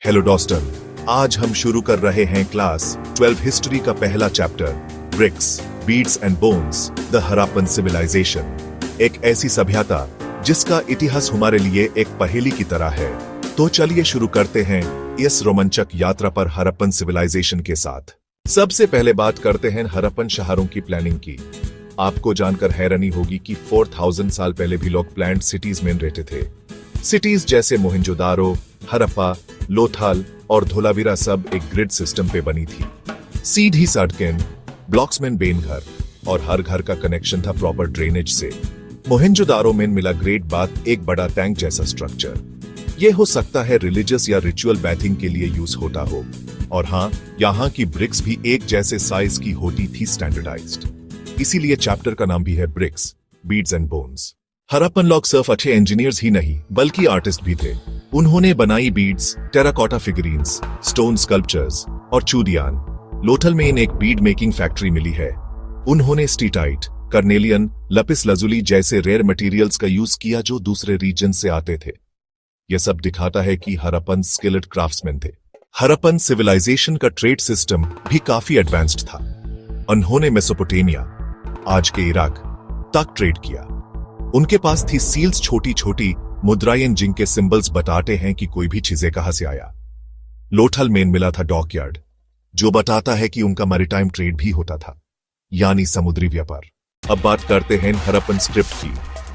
Hello दोस्तों, आज हम शुरू कर रहे हैं क्लास 12 हिस्ट्री का पहला chapter, bricks, beads and bones, the Harappan civilization. एक ऐसी सभ्यता जिसका इतिहास हमारे लिए एक पहेली की तरह है। तो चलिए शुरू करते हैं इस रोमांचक यात्रा पर हरप्पन सिविलाइजेशन के साथ। सबसे पहले बात करते हैं हरप्पन शहरों की प्लानिंग की। आपको जानकर हैरानी होगी कि 4000 साल पहले भी लोग प्लान्ड सिटीज में रहते थे। सिटीज जैसे मोहनजोदारो, हरप्पा, लोथल और धोलावीरा सब एक ग्रिड सिस्टम पे बनी थी। सीधी सड़कें, ब्लॉक्स में बेन घर और हर घर का कनेक्शन था प्रॉपर ड्रेनेज से। मोहनजोदारो में मिला ग्रेट बात एक बड़ा टैंक जैसा स्ट्रक्चर। यह हो सकता है रिलीजियस या रिचुअल बैथिंग के लिए यूज होता हो। और हाँ, यहाँ की ब्रिक्स भी एक जैसे साइज की होती थी, स्टैंडर्डाइज्ड। इसीलिए चैप्टर का नाम भी है bricks, beads and bones. Harappan लोग सिर्फ अच्छे इंजीनियर्स ही नहीं बल्कि आर्टिस्ट भी थे। उन्होंने बनाई beads, terracotta figurines, stone sculptures और चूड़ियान। लोथल में एक बीड मेकिंग फैक्ट्री मिली है। उन्होंने स्टीटाइट, कर्नेलियन, लपिस लजुली जैसे रेयर मटेरियल्स का यूज किया जो दूसरे रीजन से आते थे। यह सब दिखाता है कि हरप्पन स्किल्ड क्राफ्ट्समैन थे। हरप्पन सिविलाइजेशन का ट्रेड सिस्टम भी काफी एडवांस्ड था। उन्होंने मेसोपोटामिया, आज के इराक, तक ट्रेड किया। उनके पास थी सील्स, छोटी छोटी मुद्राएं जिनके सिंबल्स बताते हैं कि कोई भी चीजें कहां से आया। लोथल में मिला था डॉकयार्ड, जो बताता है कि उनका मैरीटाइम ट्रेड भी होता था, यानी समुद्री व्यापार। अब बात करते हैं हरप्पन स्क्रिप्ट की।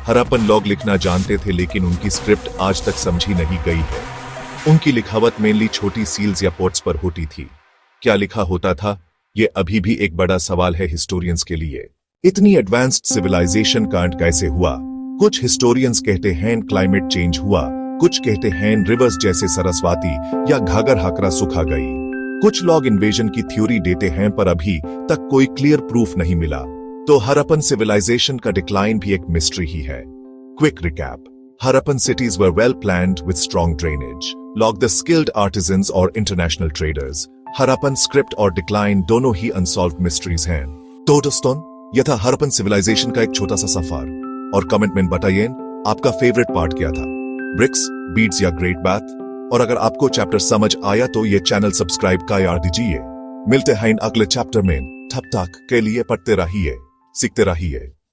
हरप्पन लोग लिखना जानते थे, लेकिन उनकी स्क्रिप्ट आज तक समझी नहीं गई है। उनकी लिखावट मेनली छोटी सील्स या पोर्ट्स पर होती थी। क्या लिखा होता था, यह अभी भी एक बड़ा सवाल है हिस्टोरियंस के लिए। इतनी एडवांस्ड सिविलाइजेशन कांड कैसे हुआ? कुछ हिस्टोरियंस कहते हैं क्लाइमेट चेंज हुआ, कुछ कहते हैं रिवर्स जैसे सरस्वती या घाघर हाकरा सुखा गई। कुछ लोग इन्वेजन की थ्योरी देते हैं, पर अभी तक कोई क्लियर प्रूफ नहीं मिला। तो हरप्पन सिविलाइजेशन का डिक्लाइन भी एक मिस्ट्री ही है। Quick recap: Harappan cities were well planned with strong drainage, logged the skilled artisans और international traders। हरप्पन स्क्रिप्ट और डिक्लाइन दोनों ही अनसॉल्व्ड मिस्ट्रीज हैं। तो दोस्तों, यह था हरप्पन सिविलाइजेशन का एक छोटा सा सफर। और कमेंट में बताइए आपका फेवरेट पार्ट क्या था, ब्रिक्स, बीड्स या ग्रेट बाथ। और अगर आपको चैप्टर समझ आया तो ये चैनल सब्सक्राइब का याद दीजिए। मिलते हैं अगले चैप्टर में। तब तक के लिए पढ़ते रहिए, सीखते रहिए।